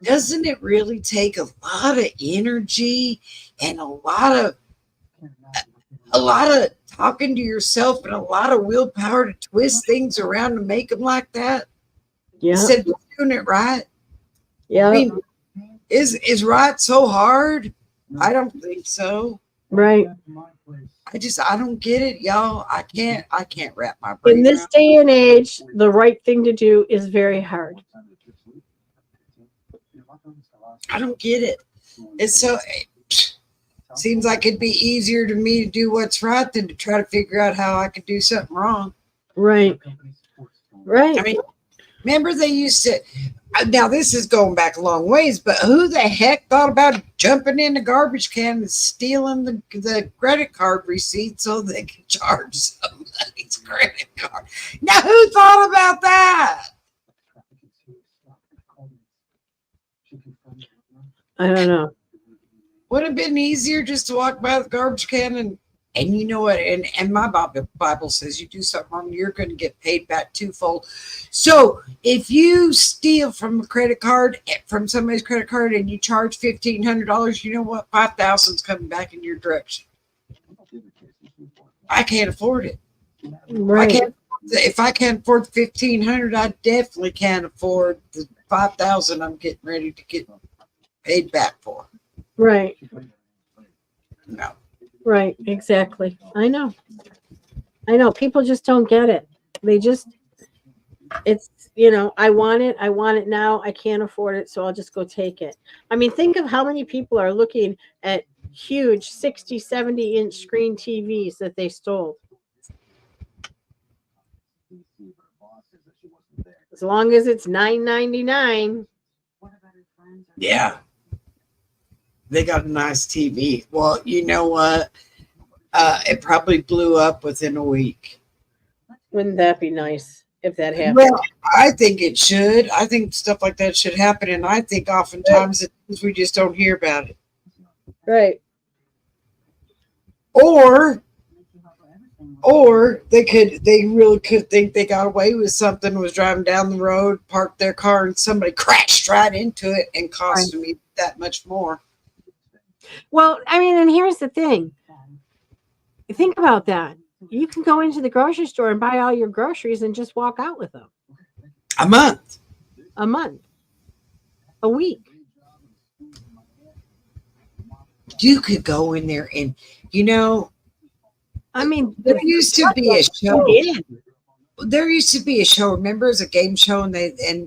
S2: Doesn't it really take a lot of energy and a lot of talking to yourself and a lot of willpower to twist things around to make them like that?
S1: Yeah.
S2: Instead of doing it right.
S1: Yeah.
S2: I mean, is right so hard? I don't think so.
S1: Right.
S2: I don't get it, y'all. I can't wrap my brain
S1: In this
S2: around.
S1: day and age, the right thing to do is very hard.
S2: I don't get it. It's so seems like it'd be easier to me to do what's right than to try to figure out how I could do something wrong.
S1: Right. Right.
S2: I mean, remember they used to. Now this is going back a long ways, but who the heck thought about jumping in the garbage can and stealing the credit card receipt so they could charge somebody's credit card? Now who thought about that?
S1: I don't know.
S2: Would have been easier just to walk by the garbage can and you know what? And my Bible says you do something wrong, you're going to get paid back twofold. So if you steal from a credit card, from somebody's credit card, and you charge $1,500, you know what? $5,000 is coming back in your direction. I can't afford it.
S1: Right.
S2: If I can't afford $1,500, I definitely can't afford the $5,000 I'm getting ready to get paid back for.
S1: Right.
S2: No.
S1: Right. Exactly. I know. People just don't get it. It's, I want it now. I can't afford it. So I'll just go take it. I mean, think of how many people are looking at huge 60, 70 inch screen TVs that they stole. As long as it's $9.99.
S2: Yeah. They got a nice TV. Well, you know what? It probably blew up within a week.
S1: Wouldn't that be nice if that happened?
S2: Well, I think it should. I think stuff like that should happen. And I think oftentimes we just don't hear about it.
S1: Right.
S2: Or they really could think they got away with something, was driving down the road, parked their car, and somebody crashed right into it and cost me that much more.
S1: Well, I mean, and here's the thing. Think about that. You can go into the grocery store and buy all your groceries and just walk out with them.
S2: A month.
S1: A week.
S2: You could go in there and,
S1: I mean,
S2: there used to be a show. There used to be a show. Remember, it was a game show, and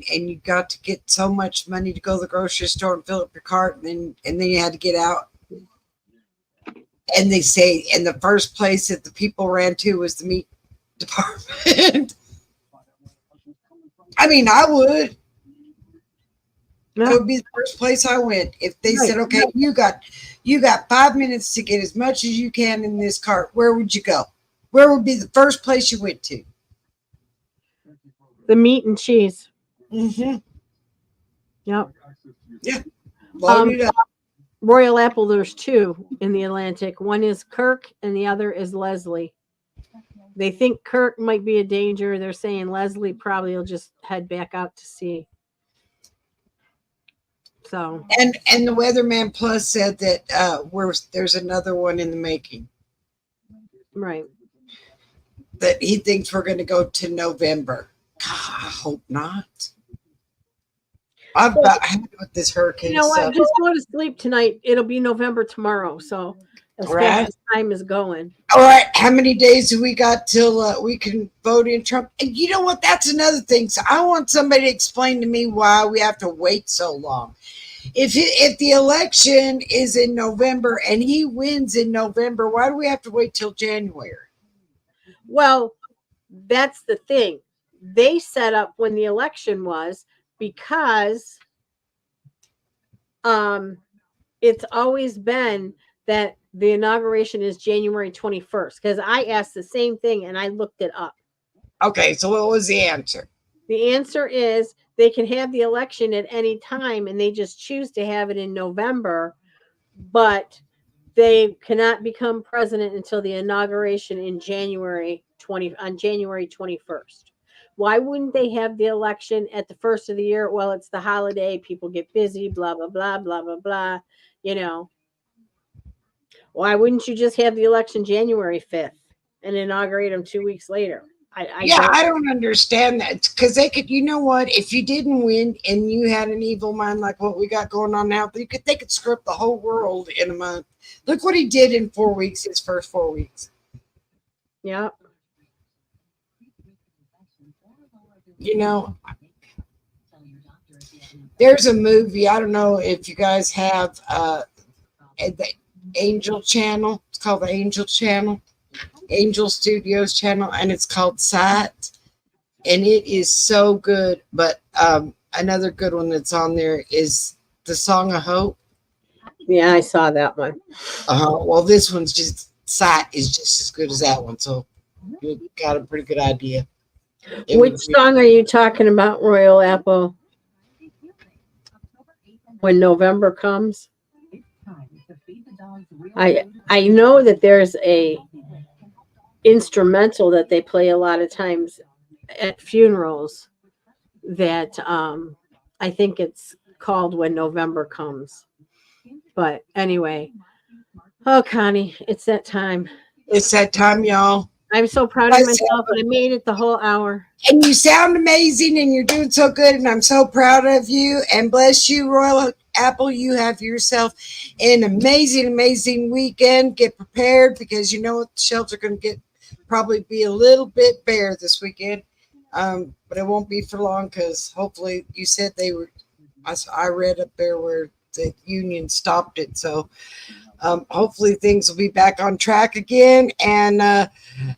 S2: you got to get so much money to go to the grocery store and fill up your cart, and then you had to get out. And they say, and the first place that the people ran to was the meat department. I mean, I would. That would be the first place I went. If they said, okay, you got 5 minutes to get as much as you can in this cart, where would you go? Where would be the first place you went to?
S1: The meat and cheese.
S2: Mm-hmm.
S1: Yep.
S2: Yeah. Load it up.
S1: Royal Apple, there's two in the Atlantic. One is Kirk and the other is Leslie. They think Kirk might be a danger. They're saying Leslie probably will just head back out to sea. So
S2: and the Weatherman Plus said that there's another one in the making.
S1: Right.
S2: That he thinks we're going to go to November. God, I hope not. I've about had with this hurricane.
S1: You know what?
S2: Stuff.
S1: Just go to sleep tonight. It'll be November tomorrow. So as fast as time is going.
S2: All right. How many days do we got till we can vote in Trump? And you know what? That's another thing. So I want somebody to explain to me why we have to wait so long. If the election is in November and he wins in November, why do we have to wait till January?
S1: Well, that's the thing. They set up when the election was because it's always been that the inauguration is January 21st. Because I asked the same thing and I looked it up.
S2: Okay, so what was the answer?
S1: The answer is they can have the election at any time and they just choose to have it in November, but they cannot become president until the inauguration in January 21st. Why wouldn't they have the election at the first of the year? Well, it's the holiday, people get busy, blah blah blah blah blah blah, you know. Why wouldn't you just have the election January 5th and inaugurate them 2 weeks later?
S2: I don't understand that, because they could, you know what, if you didn't win and you had an evil mind like what we got going on now, they could screw up the whole world in a month. Look what he did in 4 weeks, his first 4 weeks.
S1: Yeah.
S2: You know, there's a movie, I don't know if you guys have the Angel Channel. It's called the Angel Channel. Angel Studios channel, and it's called Sight, and it is so good. But another good one that's on there is The Song of Hope.
S1: Yeah, I saw that one.
S2: Well, this one's just Sight is just as good as that one, so you got a pretty good idea.
S1: Which song are you talking about, Royal Apple? When November comes? I know that there's a instrumental that they play a lot of times at funerals that I think it's called When November Comes. But anyway, oh Connie, it's that time.
S2: It's that time, y'all.
S1: I'm so proud of myself, and I made it the whole hour.
S2: And you sound amazing, and you're doing so good, and I'm so proud of you. And bless you, Royal Apple. You have yourself an amazing, amazing weekend. Get prepared, because you know what, the shelves are going to probably be a little bit bare this weekend. But it won't be for long, because hopefully you said they were. I read up there where the union stopped it, so hopefully things will be back on track again. And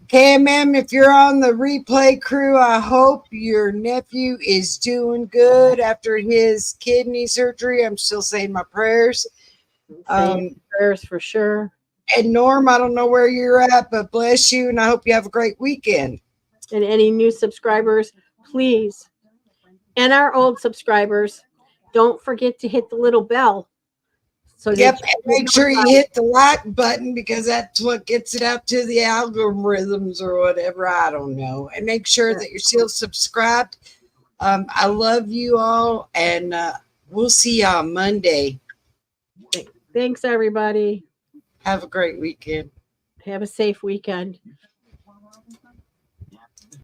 S2: KMM, if you're on the replay crew, I hope your nephew is doing good after his kidney surgery. I'm still saying my prayers.
S1: Prayers for sure.
S2: And Norm, I don't know where you're at, but bless you, and I hope you have a great weekend.
S1: And any new subscribers, please, and our old subscribers, don't forget to hit the little bell. So
S2: yep, and make sure you hit the like button, because that's what gets it out to the algorithms or whatever. I don't know. And make sure that you're still subscribed. I love you all, and we'll see you on Monday.
S1: Thanks, everybody.
S2: Have a great weekend.
S1: Have a safe weekend.